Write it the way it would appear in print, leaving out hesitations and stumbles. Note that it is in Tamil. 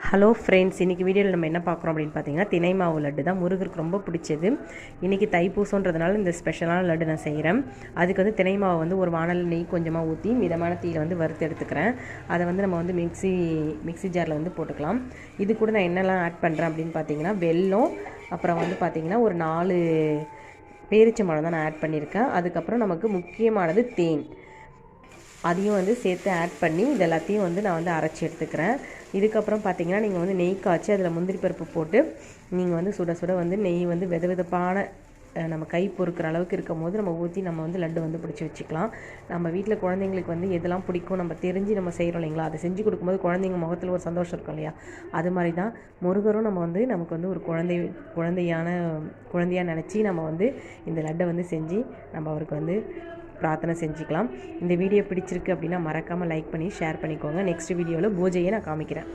ஹலோ ஃப்ரெண்ட்ஸ், இன்றைக்கி வீடியோவில் நம்ம என்ன பார்க்குறோம் அப்படின்னு பார்த்தீங்கன்னா, தினை மாவு லட்டு தான் முருகருக்கு ரொம்ப பிடிச்சது. இன்றைக்கி தைப்பூசன்றதுனால இந்த ஸ்பெஷலான லட்டு நான் செய்கிறேன். அதுக்கு வந்து தினை மாவு வந்து ஒரு வானலில் நெய் கொஞ்சமாக ஊற்றி மிதமான தீயில் வந்து வறுத்து எடுத்துக்கிறேன். அதை வந்து நம்ம வந்து மிக்ஸி ஜாரில் வந்து போட்டுக்கலாம். இது கூட நான் என்னெல்லாம் ஆட் பண்ணுறேன் அப்படின்னு பார்த்தீங்கன்னா, வெல்லம், அப்புறம் வந்து பார்த்திங்கன்னா ஒரு 4 பேரிச்சம்பழம் தான் நான் ஆட் பண்ணியிருக்கேன். அதுக்கப்புறம் நமக்கு முக்கியமானது தேன், அதையும் வந்து சேர்த்து ஆட் பண்ணி இது எல்லாத்தையும் வந்து நான் வந்து அரைச்சி எடுத்துக்கிறேன். இதுக்கப்புறம் பார்த்திங்கன்னா, நீங்கள் வந்து நெய் காய்ச்சி அதில் முந்திரி பருப்பு போட்டு நீங்கள் வந்து சுட சுட வந்து நெய் வந்து வெதப்பான நம்ம கை பொறுக்கிற அளவுக்கு இருக்கும் போது நம்ம ஊற்றி நம்ம வந்து லட்டு வந்து பிடிச்சி வச்சுக்கலாம். நம்ம வீட்டில் குழந்தைங்களுக்கு வந்து எதெல்லாம் பிடிக்கும் நம்ம தெரிஞ்சு நம்ம செய்கிறோம் இல்லைங்களா, அதை செஞ்சு கொடுக்கும்போது குழந்தைங்க முகத்தில் ஒரு சந்தோஷம் இருக்கும் இல்லையா, அது மாதிரி தான் முருகரும் நம்ம வந்து நமக்கு வந்து ஒரு குழந்தையாக நினச்சி நம்ம வந்து இந்த லட்டை வந்து செஞ்சு நம்ம அவருக்கு வந்து பிரார்த்தனை செஞ்சுக்கலாம். இந்த வீடியோ பிடிச்சிருக்கு அப்படின்னா மறக்காமல் லைக் பண்ணி ஷேர் பண்ணிக்கோங்க. நெக்ஸ்ட் வீடியோவில் பூஜையை நான் காமிக்கிறேன்.